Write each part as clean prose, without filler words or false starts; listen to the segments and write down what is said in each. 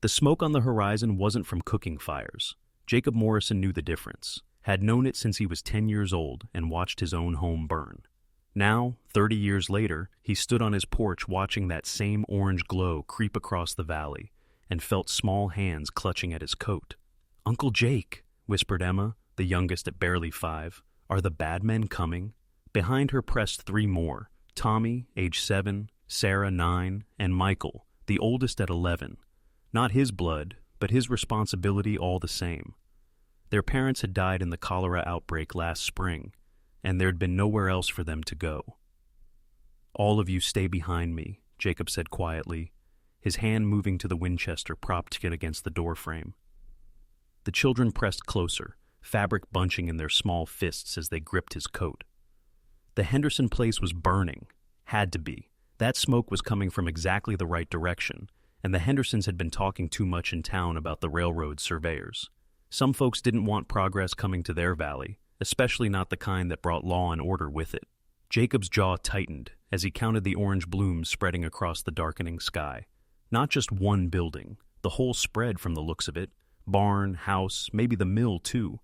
The smoke on the horizon wasn't from cooking fires. Jacob Morrison knew the difference, had known it since he was 10 years old and watched his own home burn. Now, 30 years later, he stood on his porch watching that same orange glow creep across the valley and felt small hands clutching at his coat. "Uncle Jake," whispered Emma, the youngest at barely 5, "are the bad men coming?" Behind her pressed 3 more, Tommy, age 7, Sarah, 9, and Michael, the oldest at 11. Not his blood, but his responsibility all the same. Their parents had died in the cholera outbreak last spring, and there'd been nowhere else for them to go. "All of you stay behind me," Jacob said quietly, his hand moving to the Winchester propped against the doorframe. The children pressed closer, fabric bunching in their small fists as they gripped his coat. The Henderson place was burning. Had to be. That smoke was coming from exactly the right direction, and the Hendersons had been talking too much in town about the railroad surveyors. Some folks didn't want progress coming to their valley, especially not the kind that brought law and order with it. Jacob's jaw tightened as he counted the orange blooms spreading across the darkening sky. Not just one building, the whole spread from the looks of it. Barn, house, maybe the mill too.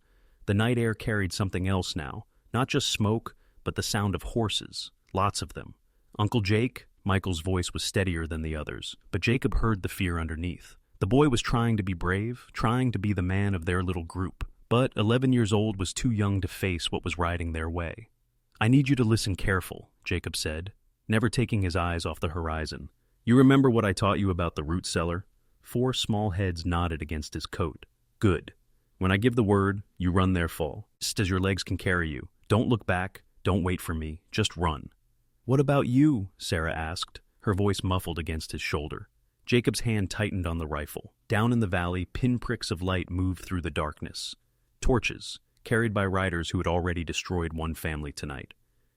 The night air carried something else now, not just smoke, but the sound of horses, lots of them. "Uncle Jake," Michael's voice was steadier than the others, but Jacob heard the fear underneath. The boy was trying to be brave, trying to be the man of their little group, but 11 years old was too young to face what was riding their way. "I need you to listen careful," Jacob said, never taking his eyes off the horizon. "You remember what I taught you about the root cellar?" 4 small heads nodded against his coat. "Good. When I give the word, you run there full, just as your legs can carry you. Don't look back, don't wait for me, just run." "What about you?" Sarah asked, her voice muffled against his shoulder. Jacob's hand tightened on the rifle. Down in the valley, pinpricks of light moved through the darkness. Torches, carried by riders who had already destroyed one family tonight.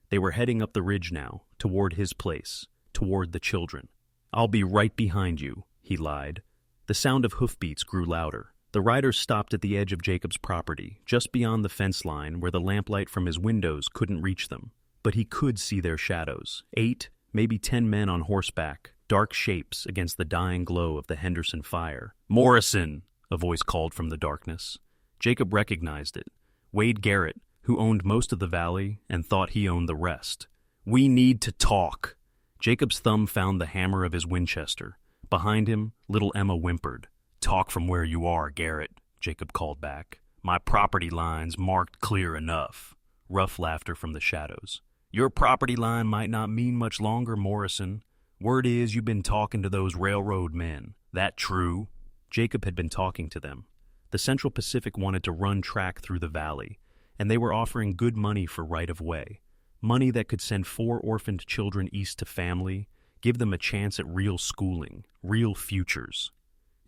They were heading up the ridge now, toward his place, toward the children. "I'll be right behind you," he lied. The sound of hoofbeats grew louder. The riders stopped at the edge of Jacob's property, just beyond the fence line where the lamplight from his windows couldn't reach them. But he could see their shadows. 8, maybe 10 men on horseback, dark shapes against the dying glow of the Henderson fire. "Morrison!" a voice called from the darkness. Jacob recognized it. Wade Garrett, who owned most of the valley and thought he owned the rest. "We need to talk." Jacob's thumb found the hammer of his Winchester. Behind him, little Emma whimpered. "Talk from where you are, Garrett," Jacob called back. "My property line's marked clear enough." Rough laughter from the shadows. "Your property line might not mean much longer, Morrison. Word is you've been talking to those railroad men. That true?" Jacob had been talking to them. The Central Pacific wanted to run track through the valley, and they were offering good money for right-of-way. Money that could send 4 orphaned children east to family, give them a chance at real schooling, real futures.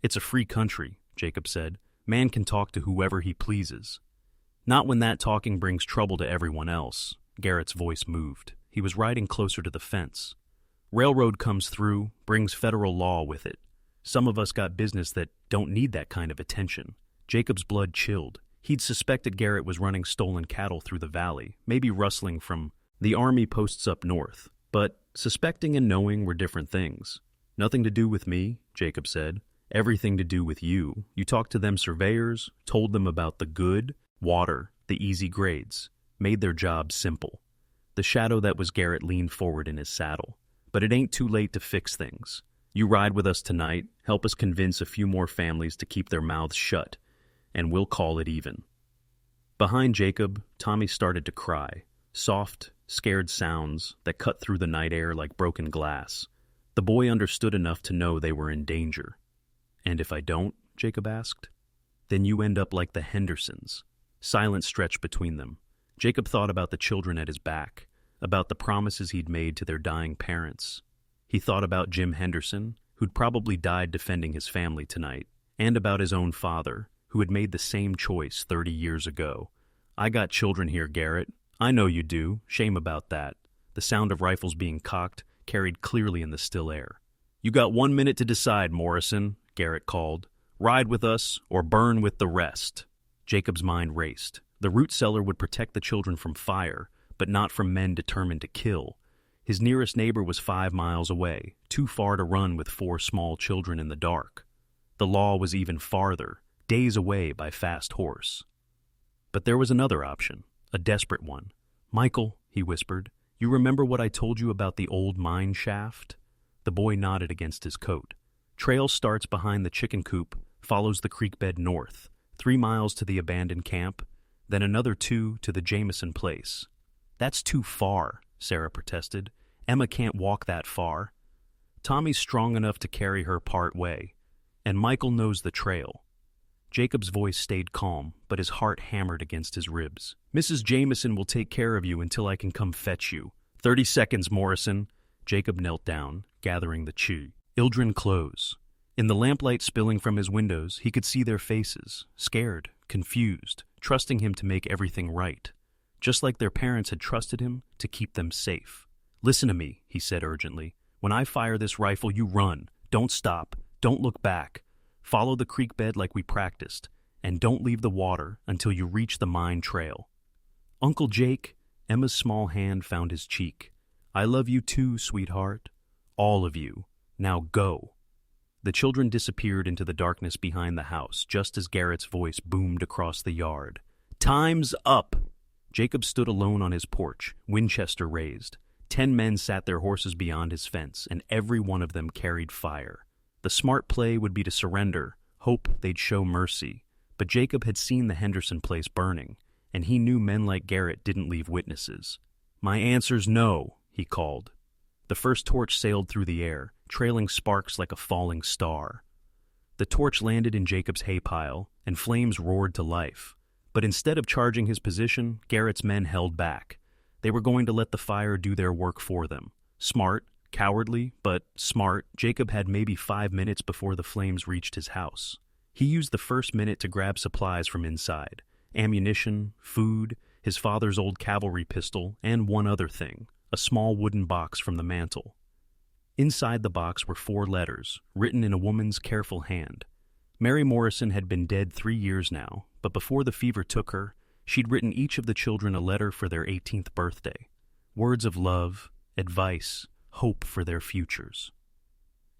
"It's a free country," Jacob said. "Man can talk to whoever he pleases." "Not when that talking brings trouble to everyone else." Garrett's voice moved. He was riding closer to the fence. "Railroad comes through, brings federal law with it. Some of us got business that don't need that kind of attention." Jacob's blood chilled. He'd suspected Garrett was running stolen cattle through the valley, maybe rustling from the army posts up north. But suspecting and knowing were different things. "Nothing to do with me," Jacob said. "Everything to do with you. You talked to them surveyors, told them about the good, water, the easy grades, made their job simple." The shadow that was Garrett leaned forward in his saddle. "But it ain't too late to fix things. You ride with us tonight, help us convince a few more families to keep their mouths shut, and we'll call it even." Behind Jacob, Tommy started to cry. Soft, scared sounds that cut through the night air like broken glass. The boy understood enough to know they were in danger. "And if I don't?" Jacob asked. "Then you end up like the Hendersons." Silence stretched between them. Jacob thought about the children at his back, about the promises he'd made to their dying parents. He thought about Jim Henderson, who'd probably died defending his family tonight, and about his own father, who had made the same choice 30 years ago. "I got children here, Garrett. I know you do. Shame about that." The sound of rifles being cocked carried clearly in the still air. "You got 1 minute to decide, Morrison," Garrett called. "Ride with us or burn with the rest." Jacob's mind raced. The root cellar would protect the children from fire, but not from men determined to kill. His nearest neighbor was 5 miles away, too far to run with 4 small children in the dark. The law was even farther, days away by fast horse. But there was another option, a desperate one. "Michael," he whispered, "you remember what I told you about the old mine shaft?" The boy nodded against his coat. "Trail starts behind the chicken coop, follows the creek bed north, 3 miles to the abandoned camp, then another 2 to the Jameson place." "That's too far," Sarah protested. "Emma can't walk that far." "Tommy's strong enough to carry her part way. And Michael knows the trail." Jacob's voice stayed calm, but his heart hammered against his ribs. "Mrs. Jameson will take care of you until I can come fetch you." 30 seconds, Morrison." Jacob knelt down, gathering the chi. Ildren close. In the lamplight spilling from his windows, he could see their faces, scared, confused, trusting him to make everything right, just like their parents had trusted him to keep them safe. "Listen to me," he said urgently. "When I fire this rifle, you run. Don't stop. Don't look back. Follow the creek bed like we practiced, and don't leave the water until you reach the mine trail." "Uncle Jake," Emma's small hand found his cheek. "I love you too, sweetheart. All of you. Now go." The children disappeared into the darkness behind the house, just as Garrett's voice boomed across the yard. "Time's up!" Jacob stood alone on his porch, Winchester raised. 10 men sat their horses beyond his fence, and every one of them carried fire. The smart play would be to surrender, hope they'd show mercy. But Jacob had seen the Henderson place burning, and he knew men like Garrett didn't leave witnesses. "My answer's no," he called. The first torch sailed through the air, trailing sparks like a falling star. The torch landed in Jacob's hay pile, and flames roared to life. But instead of charging his position, Garrett's men held back. They were going to let the fire do their work for them. Smart, cowardly, but smart, Jacob had maybe 5 minutes before the flames reached his house. He used the first minute to grab supplies from inside: ammunition, food, his father's old cavalry pistol, and one other thing, a small wooden box from the mantel. Inside the box were 4 letters, written in a woman's careful hand. Mary Morrison had been dead 3 years now, but before the fever took her, she'd written each of the children a letter for their 18th birthday. Words of love, advice, hope for their futures.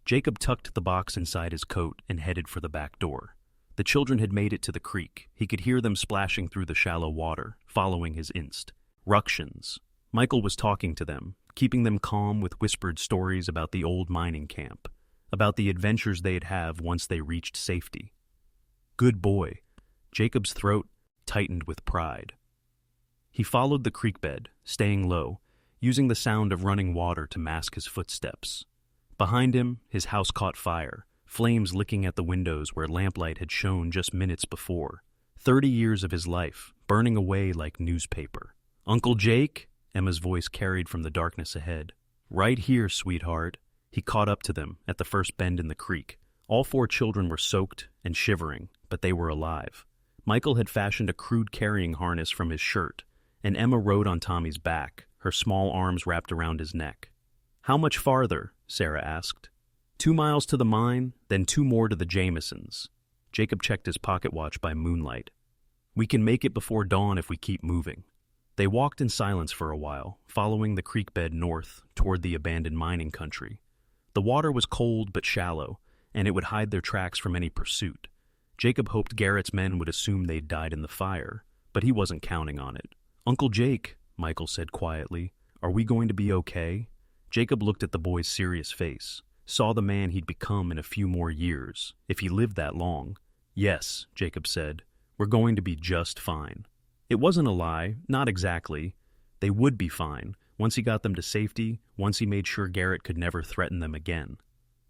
Jacob tucked the box inside his coat and headed for the back door. The children had made it to the creek. He could hear them splashing through the shallow water, following his inst. Ructions. Michael was talking to them, keeping them calm with whispered stories about the old mining camp, about the adventures they'd have once they reached safety. Good boy. Jacob's throat tightened with pride. He followed the creek bed, staying low, using the sound of running water to mask his footsteps. Behind him, his house caught fire, flames licking at the windows where lamplight had shone just minutes before. 30 years of his life, burning away like newspaper. "Uncle Jake?" Emma's voice carried from the darkness ahead. "Right here, sweetheart." He caught up to them at the first bend in the creek. All 4 children were soaked and shivering, but they were alive. Michael had fashioned a crude carrying harness from his shirt, and Emma rode on Tommy's back, her small arms wrapped around his neck. "How much farther?" Sarah asked. 2 miles to the mine, then 2 more to the Jamesons. Jacob checked his pocket watch by moonlight. "We can make it before dawn if we keep moving." They walked in silence for a while, following the creek bed north toward the abandoned mining country. The water was cold but shallow, and it would hide their tracks from any pursuit. Jacob hoped Garrett's men would assume they'd died in the fire, but he wasn't counting on it. "Uncle Jake," Michael said quietly, "are we going to be okay?" Jacob looked at the boy's serious face, saw the man he'd become in a few more years, if he lived that long. "Yes," Jacob said, "we're going to be just fine." It wasn't a lie, not exactly. They would be fine, once he got them to safety, once he made sure Garrett could never threaten them again.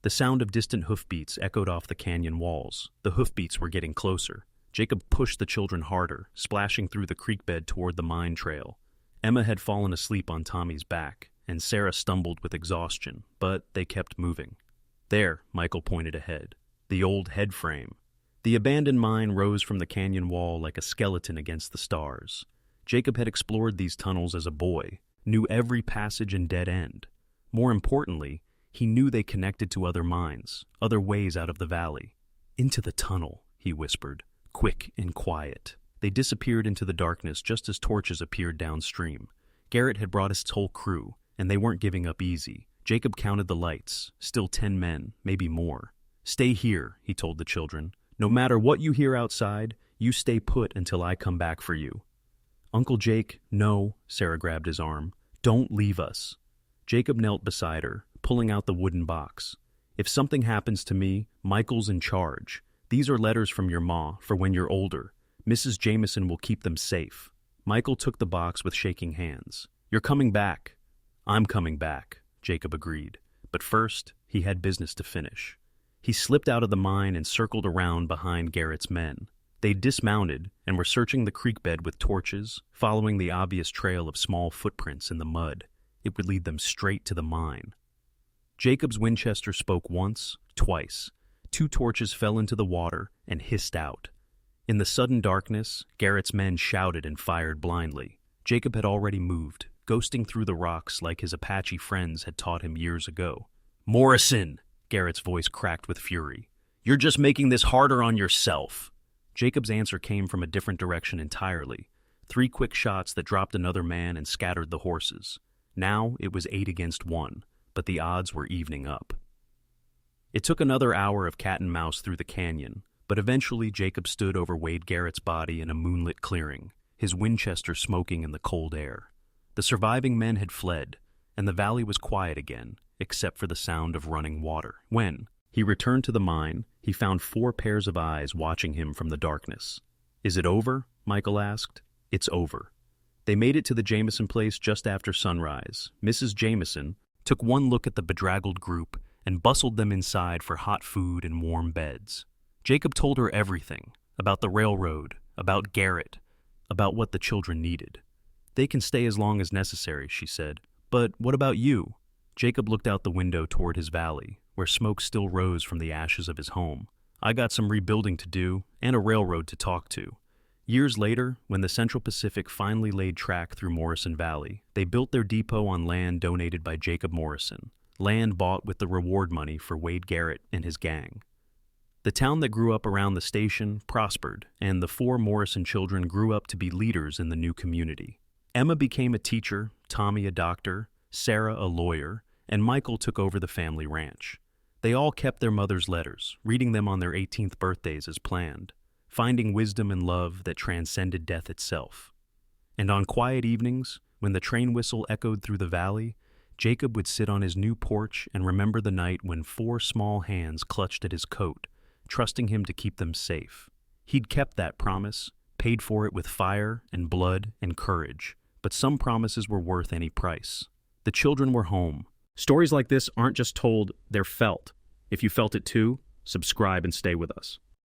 The sound of distant hoofbeats echoed off the canyon walls. The hoofbeats were getting closer. Jacob pushed the children harder, splashing through the creek bed toward the mine trail. Emma had fallen asleep on Tommy's back, and Sarah stumbled with exhaustion, but they kept moving. "There," Michael pointed ahead. "The old head frame." The abandoned mine rose from the canyon wall like a skeleton against the stars. Jacob had explored these tunnels as a boy, knew every passage and dead end. More importantly, he knew they connected to other mines, other ways out of the valley. "Into the tunnel," he whispered, quick and quiet. They disappeared into the darkness just as torches appeared downstream. Garrett had brought his whole crew, and they weren't giving up easy. Jacob counted the lights, still 10 men, maybe more. Stay here, he told the children. No matter what you hear outside, you stay put until I come back for you. Uncle Jake, no, Sarah grabbed his arm. Don't leave us. Jacob knelt beside her, pulling out the wooden box. If something happens to me, Michael's in charge. These are letters from your ma for when you're older. Mrs. Jameson will keep them safe. Michael took the box with shaking hands. You're coming back. I'm coming back, Jacob agreed. But first, he had business to finish. He slipped out of the mine and circled around behind Garrett's men. They dismounted and were searching the creek bed with torches, following the obvious trail of small footprints in the mud. It would lead them straight to the mine. Jacob's Winchester spoke once, twice. 2 torches fell into the water and hissed out. In the sudden darkness, Garrett's men shouted and fired blindly. Jacob had already moved, ghosting through the rocks like his Apache friends had taught him years ago. Morrison! Garrett's voice cracked with fury. You're just making this harder on yourself. Jacob's answer came from a different direction entirely. 3 quick shots that dropped another man and scattered the horses. Now it was 8 against 1, but the odds were evening up. It took another hour of cat and mouse through the canyon, but eventually Jacob stood over Wade Garrett's body in a moonlit clearing, his Winchester smoking in the cold air. The surviving men had fled, and the valley was quiet again, except for the sound of running water. When he returned to the mine, he found 4 pairs of eyes watching him from the darkness. Is it over? Michael asked. It's over. They made it to the Jameson place just after sunrise. Mrs. Jameson took one look at the bedraggled group and bustled them inside for hot food and warm beds. Jacob told her everything, about the railroad, about Garrett, about what the children needed. They can stay as long as necessary, she said. But what about you? Jacob looked out the window toward his valley, where smoke still rose from the ashes of his home. I got some rebuilding to do and a railroad to talk to. Years later, when the Central Pacific finally laid track through Morrison Valley, they built their depot on land donated by Jacob Morrison, land bought with the reward money for Wade Garrett and his gang. The town that grew up around the station prospered, and the 4 Morrison children grew up to be leaders in the new community. Emma became a teacher, Tommy a doctor, Sarah a lawyer, and Michael took over the family ranch. They all kept their mother's letters, reading them on their 18th birthdays as planned, finding wisdom and love that transcended death itself. And on quiet evenings, when the train whistle echoed through the valley, Jacob would sit on his new porch and remember the night when 4 small hands clutched at his coat, trusting him to keep them safe. He'd kept that promise, paid for it with fire and blood and courage, but some promises were worth any price. The children were home. Stories like this aren't just told, they're felt. If you felt it too, subscribe and stay with us.